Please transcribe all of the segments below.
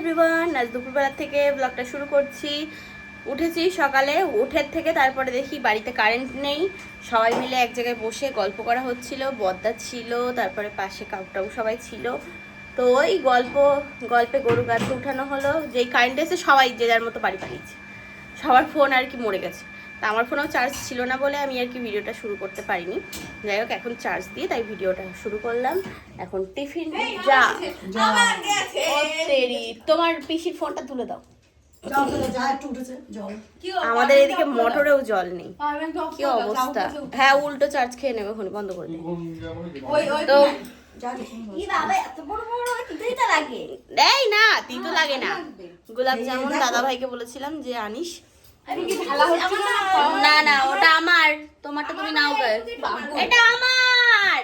Everyone, আজ দুপুরবেলা থেকে ব্লগটা শুরু করছি। উঠেছি সকালে, উঠের থেকে তারপরে দেখি বাড়িতে কারেন্ট নেই। সবাই মিলে এক জায়গায় বসে গল্প করা হচ্ছিল, বদ্দা ছিল, তারপরে পাশে কাউটাও সবাই ছিল। তো ওই গল্পে গরু গাছে উঠানো হলো। যেই কারেন্ট এসে সবাই যে যার মতো বাড়ি পালিয়েছে, সবার ফোন আর কি মরে গেছে। তা আমার ফোনেও চার্জ ছিল না বলে আমি আর কি ভিডিওটা শুরু করতে পারিনি। যাই হোক, এখন চার্জ দিয়ে তাই ভিডিওটা শুরু করলাম। এখন টিফিন যা তোমার পিসির ফোনটা তুলে দাও। আমাদের এদিকে মোটরেও জল নেই, কি অবস্থা। হ্যাঁ, উল্টো চার্জ খেয়ে নেবে, ফোন বন্ধ করে দেবে। তো এই না, তিতো লাগে না। গোলাপ জামুন দাদা ভাইকে বলেছিলাম যে আনিস। না না, ওটা আমার, তোমারটা তুমি নাও। এটা আমার,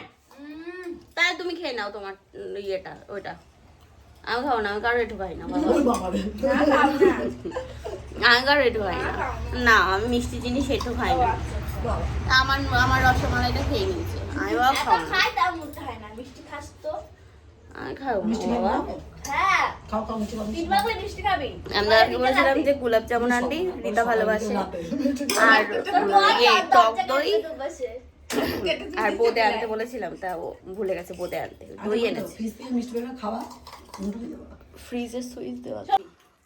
তাই তুমি খেয়ে নাও তোমার ইয়েটা। ওইটা আমি খাবো না, আমি কারো একটু খাই না বাবা, আমি কারো একটু খাই না। না, আমি মিষ্টি জিনিস একটু খাই না। আমার রসমালাইটা খেয়ে নিয়েছে, আমি বাবা খাবো না। আমি খাবো বাবা। আমি দাদাকে বলেছিলাম যে গোলাপ জামুন আনবি, রিতা ভালোবাসে, আর টক দই আর বোঁদে আনতে বলেছিলাম, তা ও ভুলে গেছে বোঁদে আনতে। দই এনেছে, ফ্রিজে সুইচ দেওয়া।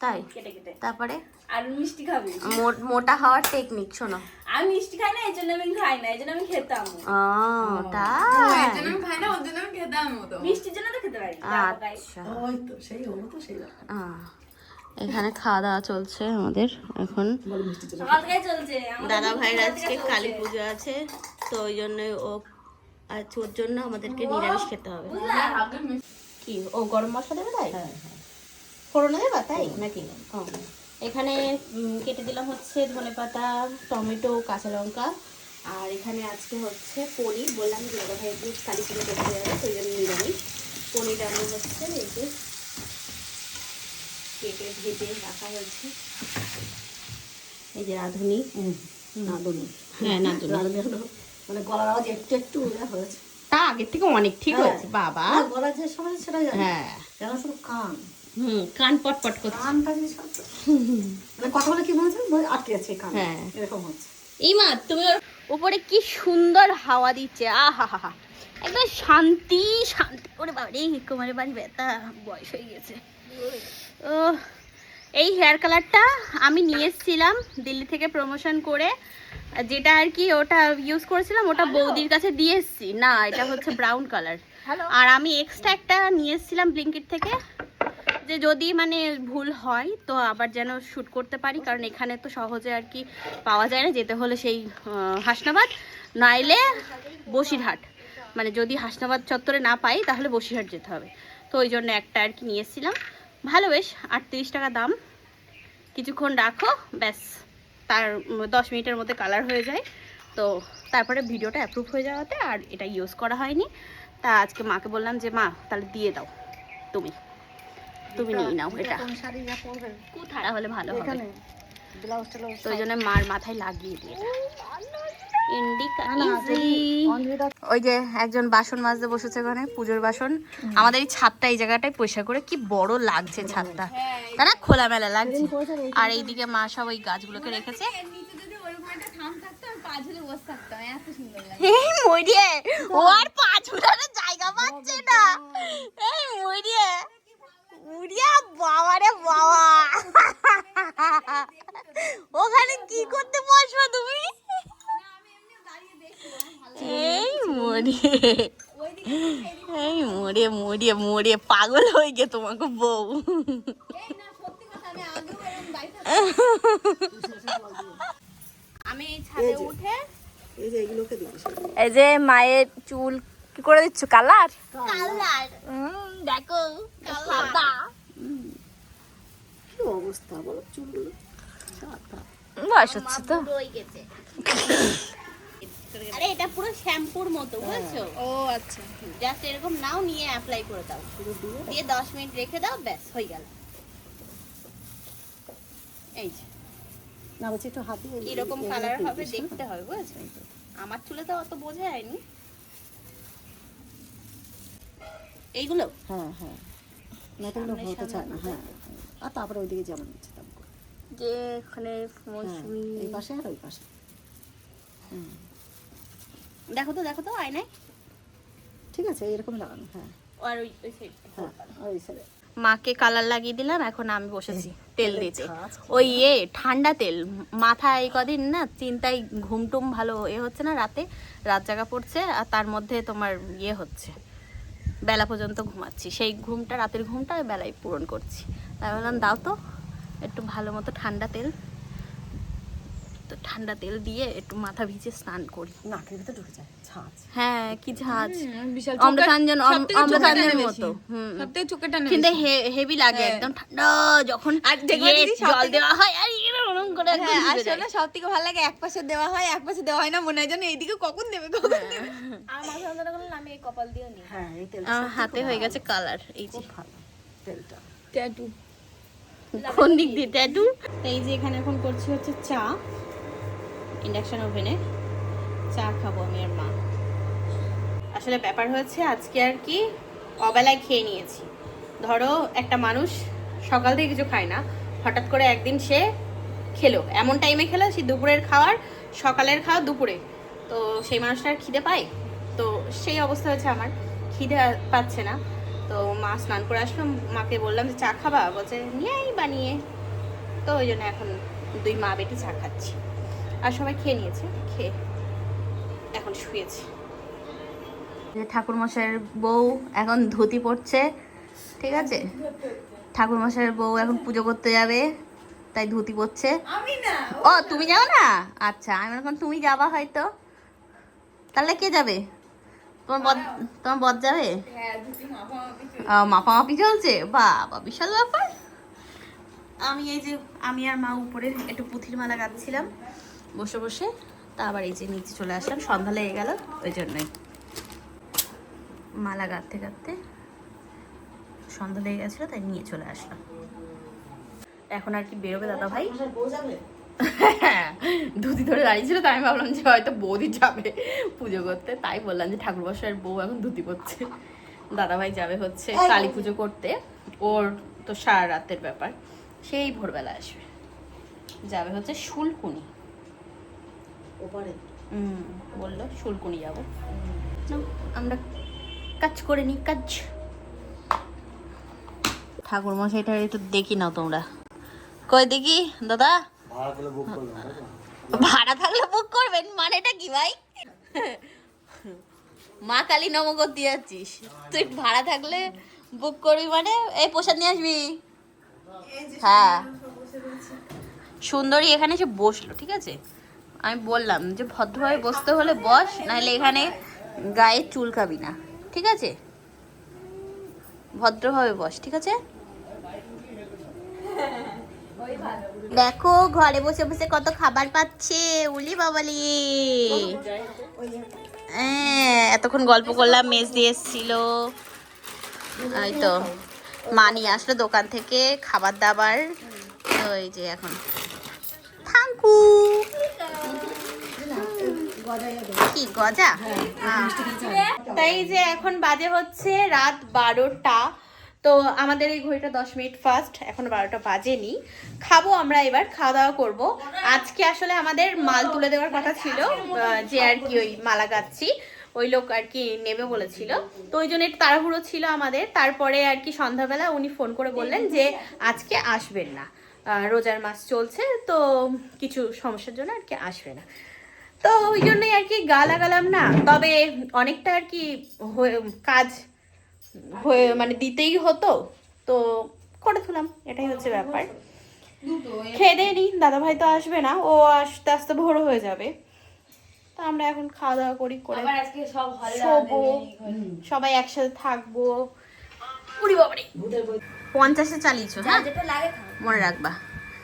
তাই তারপরে আর মিষ্টি খাবি? মোটা হওয়ার টেকনিক শোনো। আমি মিষ্টি খাই না, এই জন্য আমি খাই না, এই জন্য আমি খেতাম। তাই এই জন্য আমি খাই না, ওর জন্য আমি খেতাম। মিষ্টির জন্য তো খেতে পারি। আচ্ছা, এখানে খাওয়া দাওয়া চলছে আমাদের এখন। দাদা ভাইয়ের আজকে কালী পুজো আছে, তো ওই জন্য ওর জন্য আমাদেরকে নিরামিষ খেতে হবে। কি ও গরম মশলা দেবে? তাই ফোড়নে দেবা তাই নাকি? এখানে কেটে দিলাম হচ্ছে ধনেপাতা, টমেটো, কাঁচা লঙ্কা। আর এখানে আজকে হচ্ছে পনির, বললাম যে দাদা ভাই কালী পুজো করতে যাবে, তো ওই জন্য নিরামিষ পনির রান্না হচ্ছে। এই যে কেটে ভেজে রাখা হয়েছে। এই যে রাঁধুনি, হ্যাঁ মানে গলার আওয়াজ একটু একটু হয়েছে, তা আগের থেকে অনেক ঠিক হয়েছে বাবা। গলা যে সময় সেটা হ্যাঁ, যেন শুধু কান কান পটপট করছে, কানটা জিনিস মানে কথা বলে কি মনে হচ্ছে আটকে আছে কান। হ্যাঁ এরকম হচ্ছে। এই মা, তুমি উপরে কি সুন্দর হাওয়া দিচ্ছে, আহা হা হা, একদম শান্তি শান্তি করে। বাবা রে, কোমরে বাড়ি ব্যথা, বয়স হয়ে গেছে। ও, এই হেয়ার কালারটা আমি নিয়ে এসেছিলাম দিল্লি থেকে প্রমোশন করে, যেটা আর কি ওটা ইউজ করেছিলাম, ওটা বৌদির কাছে দিয়ে এসেছি। না, এটা হচ্ছে ব্রাউন কালার। আর আমি এক্সট্রা একটা নিয়ে এসেছিলাম ব্লিঙ্কিট থেকে, যে যদি মানে ভুল হয় তো আবার যেন শ্যুট করতে পারি, কারণ এখানে তো সহজে আর কি পাওয়া যায় না, যেতে হলে সেই হাসনাবাদ নাইলে বসিরহাট। মানে যদি হাসনাবাদ চত্বরে না পাই তাহলে বসিরহাট যেতে হবে। তো ওই জন্য একটা আর কি নিয়ে এসেছিলাম, ভালো, বেশ 38 টাকা দাম। কিছুক্ষণ রাখো, ব্যাস তার 10 মিনিটের মধ্যে কালার হয়ে যায়। তো তারপরে ভিডিওটা অ্যাপ্রুভ হয়ে যাওয়াতে আর এটা ইউজ করা হয়নি। তা আজকে মাকে বললাম যে মা তাহলে দিয়ে দাও, তুমি নিয়ে নাও এটা, কোথায় হলে ভালো হবে। তো ওই জন্য মার মাথায় লাগিয়ে দিয়ে ওই যে একজন বাসন মাজতে বসেছে, ওখানে পুজোর বাসন। আমাদের এই ছাদটা এই জায়গাটায় পরিষ্কার করে, কি বড় লাগছে ছাদটা, তাই না? খোলামেলা লাগছে। আর এইদিকে মা সব ওই গাছগুলোকে রেখেছে। ও আর পা ঝুলানোর জায়গা পাচ্ছে না। এই মুড়িয়া বাবা রে বাবা, ওখানে কি করতে বসবা তুমি? মরিয়ে পাগল হয়ে গে তোমাকে বউ। আমি ছাদে উঠে এই যে মায়ের চুল কি করে দিচ্ছ, কালার দেখো, কি অবস্থা বলো চুলগুলো, বয়স হচ্ছে তো। আরে এটা পুরো শ্যাম্পুর মতো, বুঝছো? ও আচ্ছা, জাস্ট এরকম নাও, নিয়ে অ্যাপ্লাই করে দাও, দিয়ে 10 মিনিট রেখে দাও, ব্যাস হয়ে গেল। এই যে না বলছি একটু হাতে এরকম কালার হবে, দেখতে হবে, বুঝছো? আমার চুলে তো অত বোঝা যায়নি এইগুলো। হ্যাঁ হ্যাঁ, না তো হতে চায় না। হ্যাঁ আর তারপরে ওইদিকে যেমন ইচ্ছে তেমন করো। যে এখানে হ্যাঁ, মৌসুমি এই পাশে আর ওই পাশে। দেখো তো আয়নায় ঠিক আছে, এরকম লাগানো। হ্যাঁ আর ওই সাইড হ্যাঁ, ওই সাইডে। মাকে কালার লাগিয়ে দিলাম, এখন আমি বসেছি তেল দিতে। ছাঁচ। ওই ঠান্ডা তেল মাথায় কদিন না চিন্তায় ঘুমটুম ভালো হচ্ছে না, রাত জাগা পড়ছে, আর তার মধ্যে তোমার হচ্ছে বেলা পর্যন্ত ঘুমাচ্ছি, সেই ঘুমটা রাতের ঘুমটা বেলায় পূরণ করছি। তাই বললাম দাও তো একটু ভালো মতো ঠান্ডা তেল, তো ঠান্ডা তেল দিয়ে একটু মাথা ভিজে স্নান করি। নাকের ভিতরে ঢুকে যায় ছাঁচ। হ্যাঁ কি ঝাঁজ, বিশাল অমৃতাঞ্জন মতো। সবথেকে চোখে টানে কিন্তু হেভি লাগে একদম ঠান্ডা যখন আর দেখবে দিদি জল দেওয়া হয় আর ওরকম করে একদম হ্যাঁ ভিজে আসলে যায়। সব থেকে ভালো লাগে এক পাশে দেওয়া হয়, এক পাশে দেওয়া হয় না, মনে হয় যেন এইদিকে কখন দেবে কখন দেবে। আর মাথা যন্ত্রণা করলে আমি এই কপাল দিয়ে নিই। হ্যাঁ, এই তেলটা আমার হাতে হয়ে গেছে কালার, এই যে খুব ভালো তেলটা। ট্যাটু কোন দিক দিয়ে ট্যাটু। এই যে এখানে এখন করছি হচ্ছে চা, ইন্ডাকশন ওভেনে চা খাবো আমি আর মা। আসলে ব্যাপার হচ্ছে আজকে আর কি অবেলায় খেয়ে নিয়েছি। ধরো একটা মানুষ সকাল থেকে কিছু খায় না, হঠাৎ করে একদিন সে খেলো, এমন টাইমে খেলো সে দুপুরের খাওয়ার, সকালের খাওয়া দুপুরে, তো সেই মানুষটার খিদে পায়। তো সেই অবস্থা হচ্ছে আমার, খিদে পাচ্ছে না। তো মা স্নান করে আসলো, মাকে বললাম যে চা খাবা, বলছে নিয়ে আই বানিয়ে। তো ওই জন্য এখন দুই মা বেটি চা খাচ্ছি, আর সবাই খেয়ে নিয়েছে, খেয়ে এখন শুয়েছে। ঠাকুরমশাইয়ের বউ এখন ধুতি পড়ছে, ঠিক আছে, ঠাকুরমশাইয়ের বউ এখন পুজো করতে যাবে, তাই ধুতি পড়ছে। আমি না ও তুমি যাও না? আচ্ছা, আমি এখন তুমি যাবা হয়তো, তাহলে কে যাবে? তোমার বর যাবে? হ্যাঁ দুটি মাপামাপি চলছে, বাবা বিশাল ব্যাপার। আমি আর মা উপরে একটু পুঁথির মালা গাচ্ছিলাম বসে বসে, তা আবার এই যে নিচে চলে আসলাম, সন্ধ্যা লেগে গেল, ওই জন্যই মালা গাঁথতে গাঁথতে সন্ধ্যা লেগে গেছিলো, তাই নিয়ে চলে আসলাম। এখন আর কি বেরোবে দাদা ভাই, বউ যাবে? ধুতি ধরে দাঁড়িয়েছিল, তাই আমি ভাবলাম যে হয়তো বৌদি যাবে পুজো করতে, তাই বললাম যে ঠাকুরমশাইয়ের বউ এখন ধুতি পরছে। দাদা ভাই যাবে হচ্ছে কালী পুজো করতে, ওর তো সারা রাতের ব্যাপার, সেই ভোরবেলা আসবে, যাবে হচ্ছে শুলকুনি। ওপারে বললো শুলকুনি যাবো, আমরা কাজ করে নি কাজ। ঠাকুরমশাইটা একটু দেখি না তোমরা, কই দেখি দাদা। ভাড়া থাকলে বুক করবেন মানেটা কি ভাই? মা কালী নমঃ করতে যাচ্ছিস তুই, ভাড়া থাকলে বুক করবি মানে? এই প্রসাদ নিয়ে আসবি। হ্যাঁ সুন্দরী এখানে এসে বসলো, ঠিক আছে, আমি বললাম যে ভদ্রভাবে বসতে হলে বস, নাহলে এখানে গায়ে চুলকাবি না, ঠিক আছে, ভদ্রভাবে বস, ঠিক আছে। দেখো ঘরে বসে বসে কত খাবার পাচ্ছে, উলি বাবালি। এতক্ষণ গল্প করলাম, মেজ দিয়ে এসছিল, এই তো মা নিয়ে আসলো দোকান থেকে খাবার দাবার, ওই যে এখন থাঙ্কু কি গজা। তাই যে এখন বাজে হচ্ছে রাত 12টা, তো আমাদের এই ঘড়িটা 10 মিনিট ফাস্ট, এখন 12টা বাজেনি। খাবো আমরা, এবার খাওয়া দাওয়া করবো। আজকে আসলে আমাদের মাল তুলে দেওয়ার কথা ছিল, যে আর কি ওই মালা গাচ্ছি ওই লোক আর কি নেবে বলেছিল, তো ওই জন্য একটু তাড়াহুড়ো ছিল আমাদের। তারপরে আর কি সন্ধ্যাবেলা উনি ফোন করে বললেন যে আজকে আসবেন না, রোজার মাস চলছে, তো কিছু সমস্যার জন্য আর কি আসবে না। তো ওই জন্যই আর কি গা লাগালাম না, তবে অনেকটা আর কি কাজ হয়ে মানে দিতেই হতো, তো করে তুলাম, এটাই হচ্ছে ব্যাপার। খেয়ে দিয়ে নি, দাদা ভাই তো আসবে না, ও আস্তে আস্তে ভোর হয়ে যাবে, তো আমরা এখন খাওয়া দাওয়া করি, করে শোবো, সবাই একসাথে থাকবো। উড়ি বাবারি 50-এ চালিয়েছো, হ্যাঁ মনে রাখবা।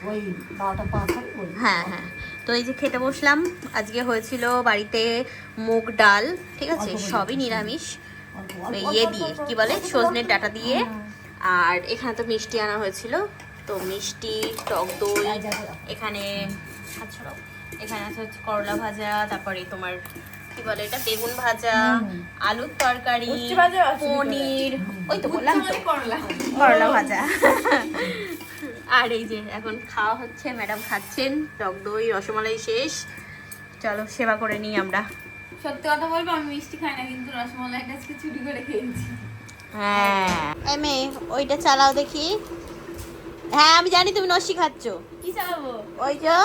ওই 12টা 5 হবে ওই। হ্যাঁ হ্যাঁ, তো এই যে খেতে বসলাম। আজকে হয়েছিল বাড়িতে মুগ ডাল, ঠিক আছে, সবই নিরামিষ, দিয়ে কি বলে সজনের ডাঁটা দিয়ে, আর এখানে তো মিষ্টি আনা হয়েছিল, তো মিষ্টি, টক দই, এখানে এখানে আছে হচ্ছে করলা ভাজা, তারপরে তোমার কি বলে এটা বেগুন ভাজা, আলুর তরকারি, পনির, ওই তো বললাম তো করলা ভাজা। আর এই যে এখন খাওয়া হচ্ছে, ম্যাডাম খাচ্ছেন, টক দই রসমালাই শেষ। চলো সেবা করে নিই আমরা। সত্যি কথা বলবো, আমি মিষ্টি খাই না, কিন্তু রসমালাইটা আজকে চুরি করে খেয়েছি। হ্যাঁ এই মেয়ে ওইটা চালাও দেখি। হ্যাঁ আমি জানি তুমি নস্যি খাচ্ছ। কি চালাবো? ওই যে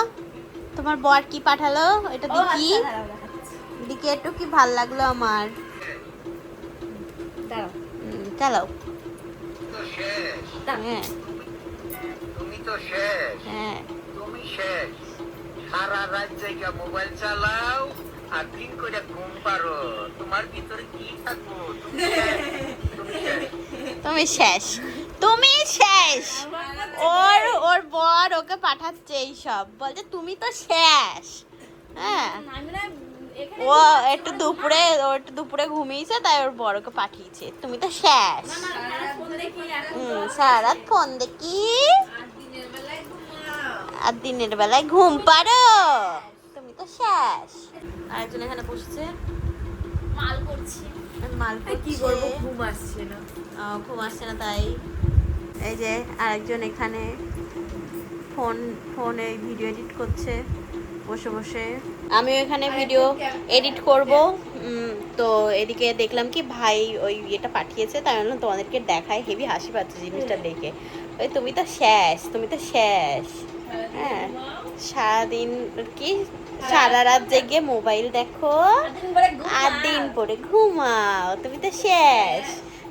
তোমার বর কি পাঠালো এটা ও দেখি। আচ্ছা, দাঁড়াও দেখাচ্ছি। দিকে একটু কি ভাল লাগলো আমার। দাঁড়াও। চালাও। তো শেষ, হ্যাঁ তুমি তো শেষ, হ্যাঁ তুমি শেষ। সারা রাত জায়গা মোবাইল চালাও আর দিন করে ঘুম পারো। তোমার ভিতরে কি থাকবো? তুমি শেষ, তুমি শেষ। তুমি শেষ, তুমি শেষ। ওর বর ওকে পাঠাচ্ছে এইসব, বলছে তুমি তো শেষ। হ্যাঁ আমি না এখানে ও একটু দুপুরে ঘুমিয়েছে, তাই ওর বর ওকে পাঠিয়েছে। তুমি তো শেষ। সারা ফোন দেখি এখন সারা রাত ফোন দেখি আর দিনের বেলায় ঘুমাও। আর দিনের বেলায় ঘুম পারো। তুমি তো শেষ। আরেকজন এখানে বসছে, মাল করছি। মাল কি করছে। করবো, ঘুম আসছে না। ঘুম আসছে না তাই। এই যে আরেকজন এখানে ফোনে ভিডিও এডিট করছে বসে বসে। আমিও এখানে ভিডিও এডিট করব। তো এদিকে দেখলাম কি ভাই ওই ইয়েটা পাঠিয়েছে, তাই জন্য তোমাদেরকে দেখায়। হেভি হাসি পাচ্ছে জিনিসটা দেখে। ওই তুমি তো শেষ, তুমি তো শেষ। হ্যাঁ সারাদিন কি সারা রাত জেগে মোবাইল দেখো আর দিন পরে ঘুমাও, তুমি তো শেষ।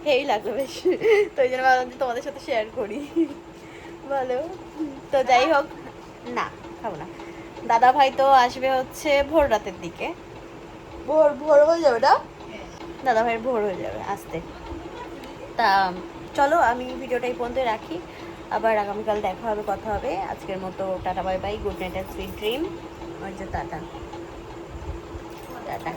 হেভি লাগলো বেশ, তো ওই জন্য ভাবলাম যে তোমাদের সাথে শেয়ার করি। বলো। তো যাই হোক, না খাবো না। দাদা ভাই তো আসবে হচ্ছে ভোর রাতের দিকে। ভোর হয়ে যাবে না, দাদা ভাইয়ের ভোর হয়ে যাবে আসতে। তা চলো আমি ভিডিওটা এই পর্যন্ত রাখি, আবার আগামীকাল দেখা হবে, কথা হবে। আজকের মতো tata bye bye, good night and sweet dream. ওই যে টাটা টাটা।